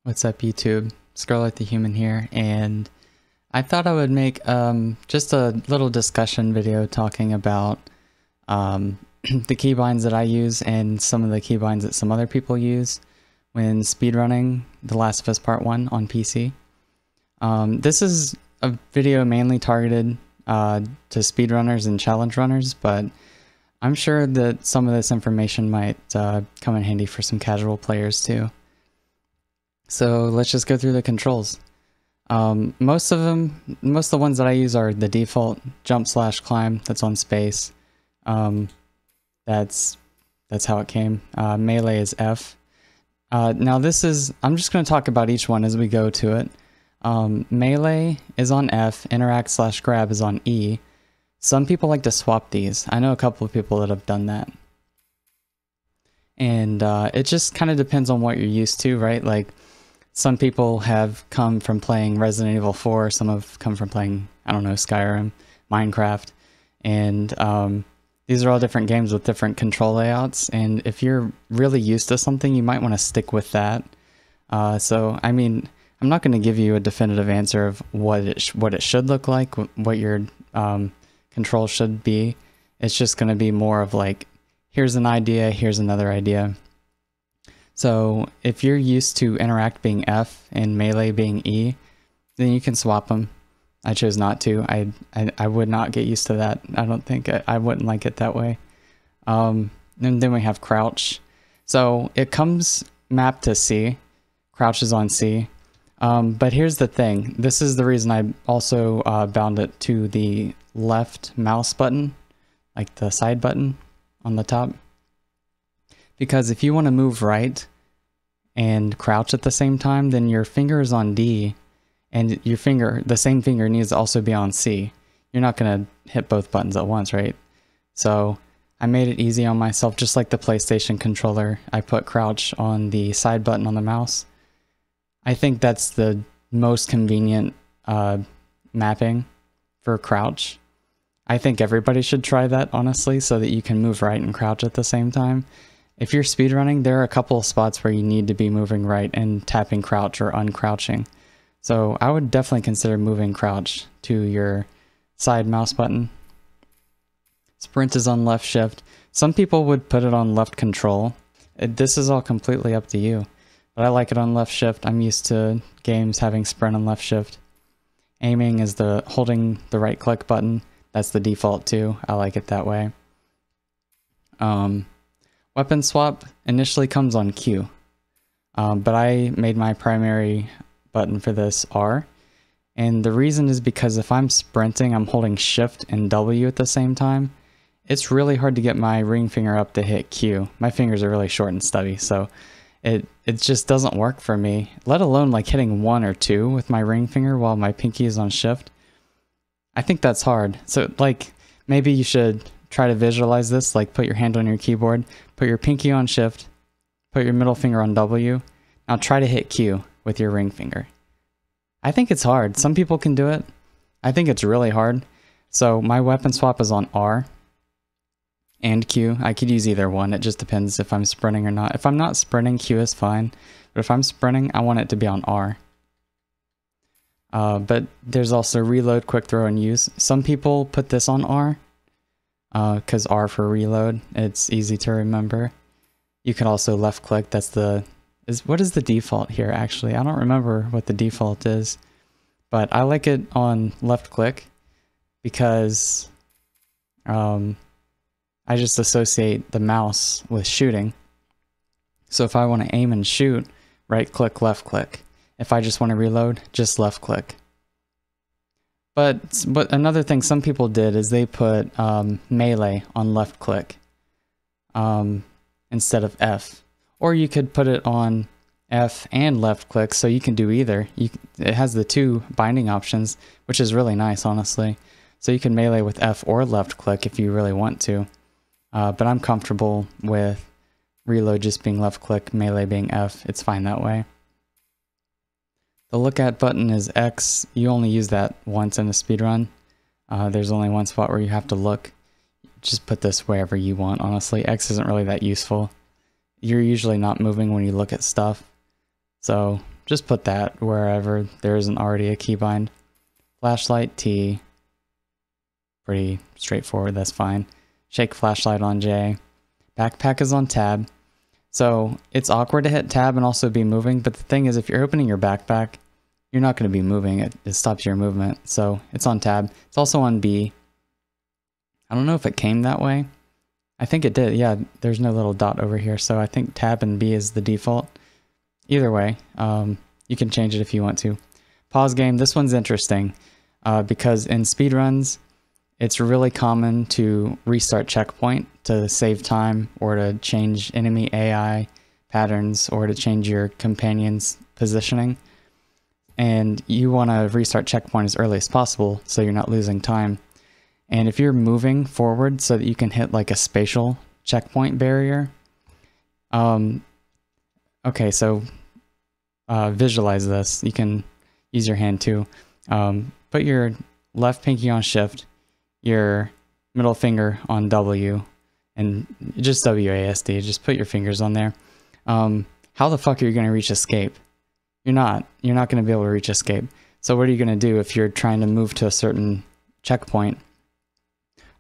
What's up, YouTube? Scarlet the Human here, and I thought I would make just a little discussion video talking about the keybinds that I use and some of the keybinds that some other people use when speedrunning The Last of Us Part 1 on PC. This is a video mainly targeted to speedrunners and challenge runners, but I'm sure that some of this information might come in handy for some casual players too. So let's just go through the controls. Most of the ones that I use are the default jump/climb that's on space. That's how it came. Melee is F. Now I'm just going to talk about each one as we go to it. Melee is on F, interact/grab is on E. Some people like to swap these. I know a couple of people that have done that. And it just kind of depends on what you're used to, right? Like, some people have come from playing Resident Evil 4, some have come from playing, I don't know, Skyrim, Minecraft, and these are all different games with different control layouts, and if you're really used to something, you might want to stick with that. So, I mean, I'm not going to give you a definitive answer of what it should look like, what your control should be. It's just going to be more of like, here's an idea, here's another idea. So if you're used to interact being F and melee being E, then you can swap them. I chose not to. I would not get used to that. I don't think I wouldn't like it that way. And then we have crouch. So it comes mapped to C. Crouch is on C. But here's the thing. This is the reason I also bound it to the left mouse button, like the side button on the top. Because if you want to move right and crouch at the same time, then your finger is on D, and the same finger needs to also be on C. You're not going to hit both buttons at once, right? So I made it easy on myself, just like the PlayStation controller. I put crouch on the side button on the mouse. I think that's the most convenient mapping for crouch. I think everybody should try that, honestly, so that you can move right and crouch at the same time. If you're speedrunning, there are a couple of spots where you need to be moving right and tapping crouch or uncrouching. So I would definitely consider moving crouch to your side mouse button. Sprint is on left shift. Some people would put it on left control. This is all completely up to you. But I like it on left shift. I'm used to games having sprint on left shift. Aiming is holding the right click button. That's the default too. I like it that way. Weapon swap initially comes on Q, but I made my primary button for this R, and the reason is because if I'm sprinting, I'm holding Shift and W at the same time. It's really hard to get my ring finger up to hit Q. My fingers are really short and stubby, so it just doesn't work for me, let alone like hitting 1 or 2 with my ring finger while my pinky is on Shift. I think that's hard. So like, maybe you should try to visualize this, like put your hand on your keyboard, put your pinky on Shift, put your middle finger on W. Now try to hit Q with your ring finger. I think it's hard. Some people can do it. I think it's really hard. So my weapon swap is on R and Q. I could use either one. It just depends if I'm sprinting or not. If I'm not sprinting, Q is fine. But if I'm sprinting, I want it to be on R. But there's also reload, quick throw, and use. Some people put this on R, because R for reload. It's easy to remember. You can also left click. What is the default here actually? I don't remember what the default is, but I like it on left click because I just associate the mouse with shooting. So if I want to aim and shoot, right click, left click. If I just want to reload, just left click. But another thing some people did is they put melee on left click instead of F. Or you could put it on F and left click, so you can do either. It has the 2 binding options, which is really nice, honestly. So you can melee with F or left click if you really want to. But I'm comfortable with reload just being left click, melee being F. It's fine that way. The look at button is X. You only use that once in a speedrun. There's only one spot where you have to look. Just put this wherever you want, honestly. X isn't really that useful. You're usually not moving when you look at stuff. So just put that wherever there isn't already a keybind. Flashlight T, pretty straightforward, that's fine. Shake flashlight on J. Backpack is on tab. So it's awkward to hit tab and also be moving, but the thing is if you're opening your backpack, you're not going to be moving, it stops your movement. So it's on tab. It's also on B. I don't know if it came that way. I think it did, yeah, there's no little dot over here, so I think tab and B is the default. Either way, you can change it if you want to. Pause game, this one's interesting because in speedruns, it's really common to restart checkpoint to save time or to change enemy AI patterns or to change your companion's positioning. And you want to restart checkpoint as early as possible so you're not losing time. And if you're moving forward so that you can hit like a spatial checkpoint barrier, okay, so visualize this. You can use your hand too. Put your left pinky on shift, your middle finger on W, and just WASD, just put your fingers on there. How the fuck are you going to reach escape? You're not going to be able to reach escape. So what are you going to do if you're trying to move to a certain checkpoint?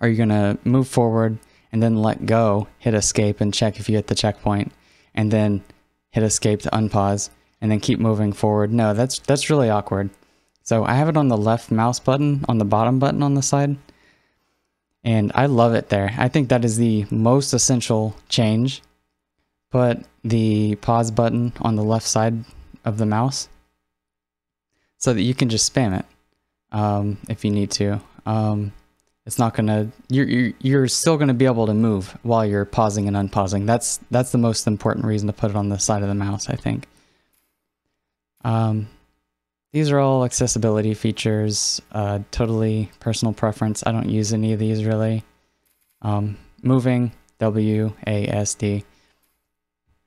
Are you going to move forward and then let go, hit escape and check if you hit the checkpoint, and then hit escape to unpause, and then keep moving forward? No, that's really awkward. So I have it on the left mouse button, on the bottom button on the side, and I love it there. I think that is the most essential change. Put the pause button on the left side of the mouse so that you can just spam it if you need to. It's not gonna, you're still gonna be able to move while you're pausing and unpausing. That's the most important reason to put it on the side of the mouse, I think. These are all accessibility features, totally personal preference. I don't use any of these really. Moving, WASD.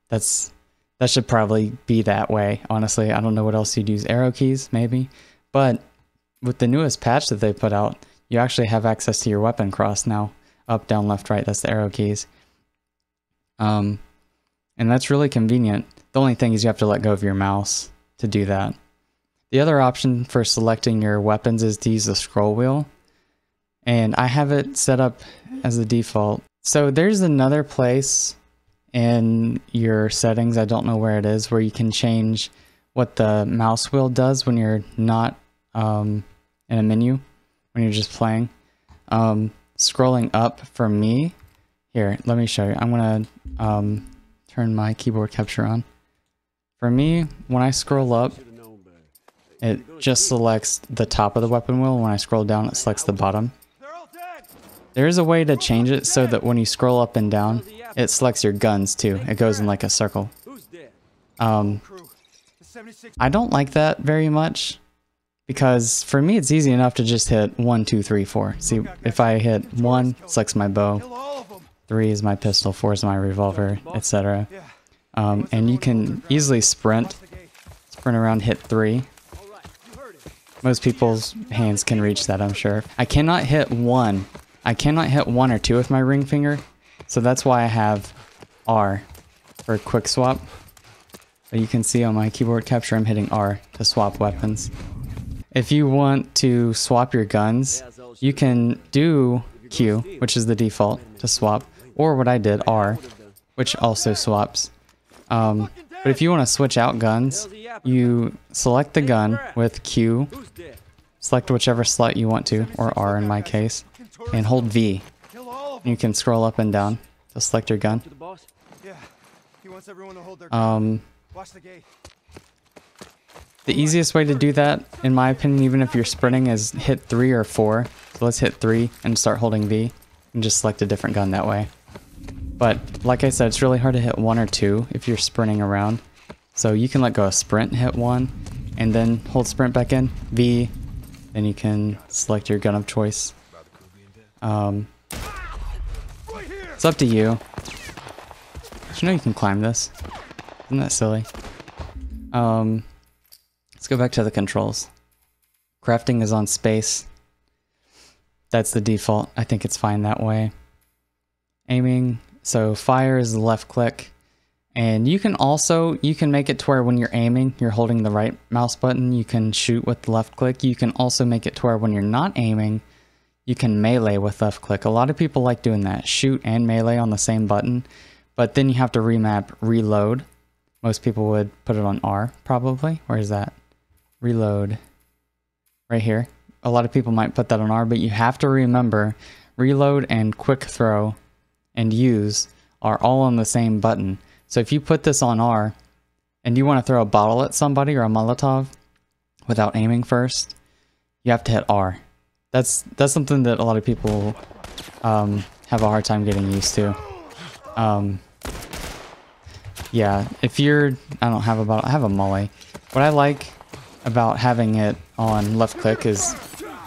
That should probably be that way, honestly. I don't know what else you'd use. Arrow keys, maybe. But with the newest patch that they put out, you actually have access to your weapon cross now. Up, down, left, right, that's the arrow keys. And that's really convenient. The only thing is you have to let go of your mouse to do that. The other option for selecting your weapons is to use the scroll wheel. And I have it set up as the default. So there's another place in your settings, I don't know where it is, where you can change what the mouse wheel does when you're not in a menu, when you're just playing. Scrolling up for me, here, let me show you. I'm gonna turn my keyboard capture on. For me, when I scroll up, it just selects the top of the weapon wheel. When I scroll down, it selects the bottom. There is a way to change it so that when you scroll up and down, it selects your guns too. It goes in like a circle. I don't like that very much because for me it's easy enough to just hit 1, 2, 3, 4. See, if I hit 1, selects my bow, 3 is my pistol, 4 is my revolver, etc. And you can easily sprint around, hit 3. Most people's hands can reach that, I'm sure. I cannot hit 1. I cannot hit 1 or 2 with my ring finger, so that's why I have R for quick swap. But you can see on my keyboard capture I'm hitting R to swap weapons. If you want to swap your guns, you can do Q, which is the default to swap, or what I did, R, which also swaps. But if you want to switch out guns, you select the gun with Q, select whichever slot you want to, or R in my case, and hold V. You can scroll up and down to select your gun. The easiest way to do that, in my opinion, even if you're sprinting, is hit 3 or 4. So let's hit 3 and start holding V, and just select a different gun that way. But like I said, it's really hard to hit 1 or 2 if you're sprinting around. So you can let go of sprint, hit 1, and then hold sprint back in, V, then you can select your gun of choice. It's up to you. Did you know you can climb this? Isn't that silly? Let's go back to the controls. Crafting is on space. That's the default. I think it's fine that way. Aiming, so fire is the left click, And you can make it to where when you're aiming, you're holding the right mouse button. You can shoot with the left click. You can also make it to where when you're not aiming, you can melee with left click. A lot of people like doing that, shoot and melee on the same button, but then you have to remap reload. Most people would put it on R probably. Where is that? Reload. Right here. A lot of people might put that on R, but you have to remember reload and quick throw and use are all on the same button. So if you put this on R and you want to throw a bottle at somebody or a Molotov without aiming first, you have to hit R. That's something that a lot of people have a hard time getting used to. Yeah, if you're, I don't have a bottle, I have a molly. What I like about having it on left click is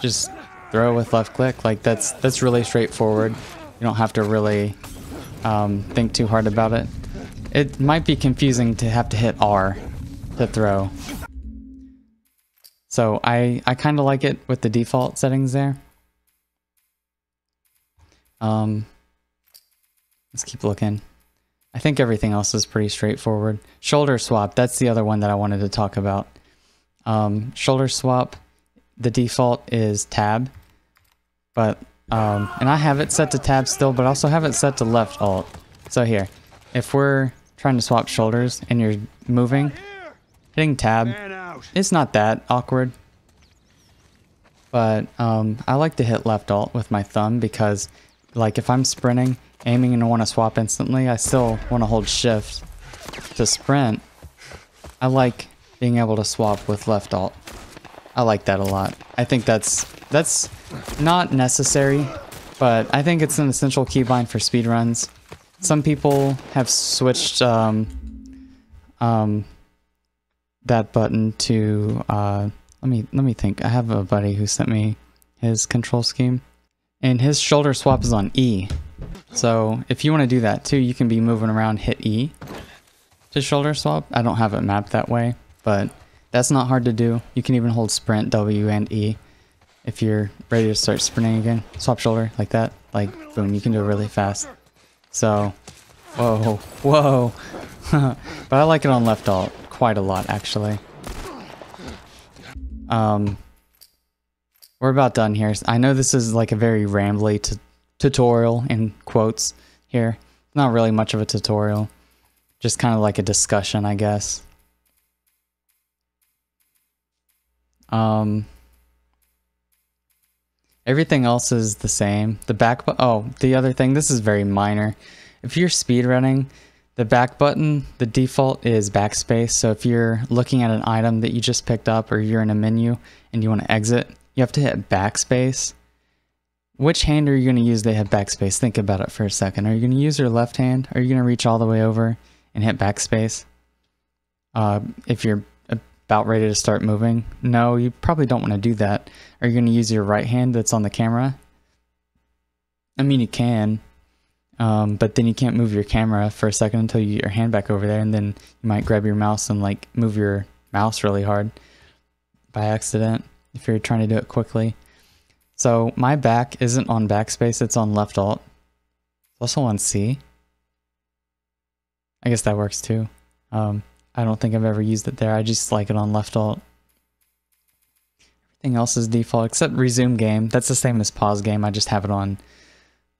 just throw with left click. Like that's really straightforward. You don't have to really think too hard about it. It might be confusing to have to hit R to throw. So I kind of like it with the default settings there. Let's keep looking. I think everything else is pretty straightforward. Shoulder swap, that's the other one that I wanted to talk about. Shoulder swap, the default is tab, but and I have it set to tab still, but I also have it set to left alt. So here, if we're trying to swap shoulders and you're moving, hitting tab, it's not that awkward. But I like to hit left alt with my thumb because, like, if I'm sprinting, aiming, and I want to swap instantly, I still want to hold shift to sprint. I like being able to swap with left alt. I like that a lot. I think that's not necessary, but I think it's an essential keybind for speedruns. Some people have switched that button to let me think. I have a buddy who sent me his control scheme, and his shoulder swap is on E. So if you want to do that too, you can be moving around, hit E to shoulder swap. I don't have it mapped that way, but that's not hard to do. You can even hold sprint, W and E. If you're ready to start sprinting again, swap shoulder like that, like boom, you can do it really fast. So, whoa. But I like it on left alt quite a lot, actually. We're about done here. I know this is like a very rambly tutorial in quotes here. Not really much of a tutorial. Just kind of like a discussion, I guess. Everything else is the same. The back the other thing, this is very minor. If you're speedrunning, the back button, the default is backspace. So if you're looking at an item that you just picked up, or you're in a menu and you want to exit, you have to hit backspace. Which hand are you going to use to hit backspace? Think about it for a second. Are you going to use your left hand? Are you going to reach all the way over and hit backspace? If you're about ready to start moving, no, you probably don't want to do that. Are you going to use your right hand that's on the camera? I mean, you can, but then you can't move your camera for a second until you get your hand back over there, and then you might grab your mouse and like move your mouse really hard by accident if you're trying to do it quickly. So my back isn't on backspace, it's on left alt. It's also on C. I guess that works too. I don't think I've ever used it there. I just like it on left alt. Everything else is default except resume game. That's the same as pause game. I just have it on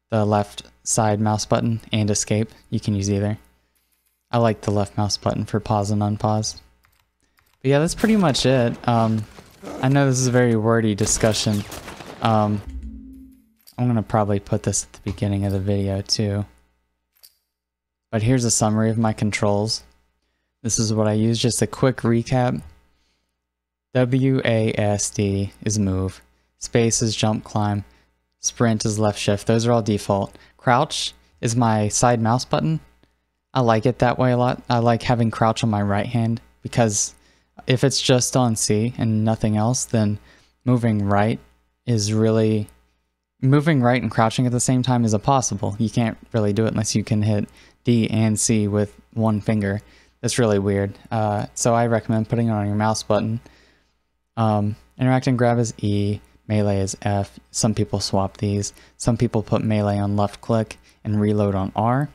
the left side mouse button, and escape. You can use either. I like the left mouse button for pause and unpause. But yeah, that's pretty much it. I know this is a very wordy discussion. I'm gonna probably put this at the beginning of the video too. But here's a summary of my controls. This is what I use, just a quick recap. WASD is move. Space is jump, climb. Sprint is left shift. Those are all default. Crouch is my side mouse button. I like it that way a lot. I like having crouch on my right hand, because if it's just on C and nothing else, then moving right and crouching at the same time is impossible. You can't really do it unless you can hit D and C with one finger. That's really weird. So I recommend putting it on your mouse button. Interact and grab is E, melee is F. Some people swap these. Some people put melee on left click and reload on R.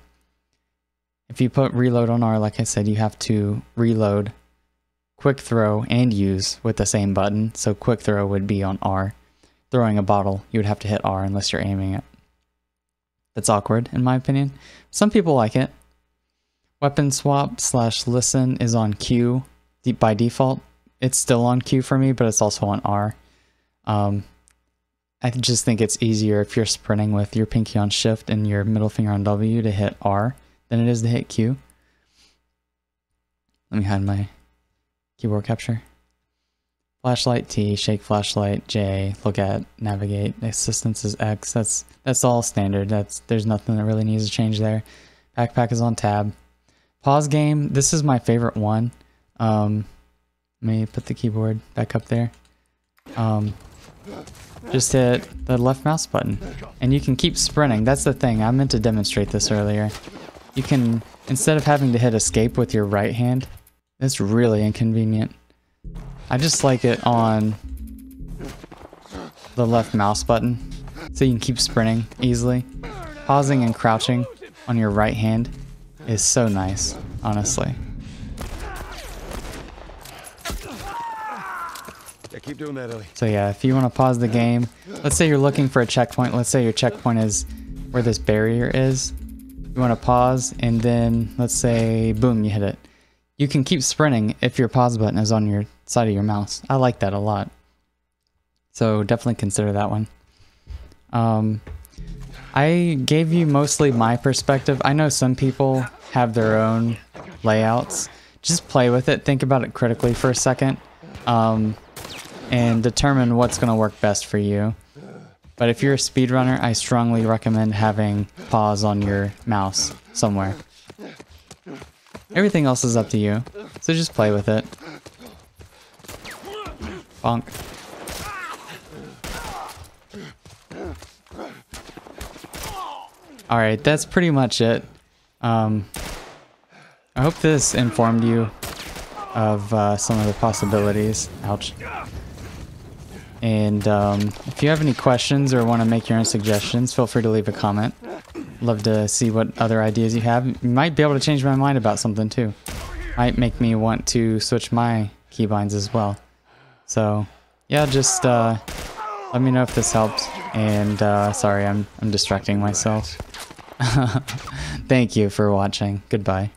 if you put reload on R, like I said, you have to reload, quick throw, and use with the same button. So quick throw would be on R. Throwing a bottle, you would have to hit R unless you're aiming it. That's awkward, in my opinion. Some people like it. Weapon swap / listen is on Q by default. It's still on Q for me, but it's also on R. I just think it's easier if you're sprinting with your pinky on shift and your middle finger on W to hit R than it is to hit Q. Let me hide my keyboard capture. Flashlight T, shake flashlight J, look at, navigate, assistance is X. That's all standard. There's nothing that really needs to change there. Backpack is on tab. Pause game, this is my favorite one. Let me put the keyboard back up there. Just hit the left mouse button and you can keep sprinting. That's the thing. I meant to demonstrate this earlier. You can, instead of having to hit escape with your right hand, it's really inconvenient. I just like it on the left mouse button so you can keep sprinting easily. Pausing and crouching on your right hand is so nice, honestly. Yeah, keep doing that, Ellie. So yeah, if you want to pause the game, let's say you're looking for a checkpoint. Let's say your checkpoint is where this barrier is. You want to pause and then let's say, boom, you hit it. You can keep sprinting if your pause button is on your side of your mouse. I like that a lot. So definitely consider that one. I gave you mostly my perspective. I know some people have their own layouts. Just play with it. Think about it critically for a second. And determine what's going to work best for you. But if you're a speedrunner, I strongly recommend having pause on your mouse somewhere. Everything else is up to you, so just play with it. Bonk. Alright, that's pretty much it. I hope this informed you of some of the possibilities. Ouch. And if you have any questions or want to make your own suggestions, feel free to leave a comment. Love to see what other ideas you have. You might be able to change my mind about something too. Might make me want to switch my keybinds as well. So yeah, just let me know if this helps. And sorry, I'm distracting myself. Thank you for watching. Goodbye.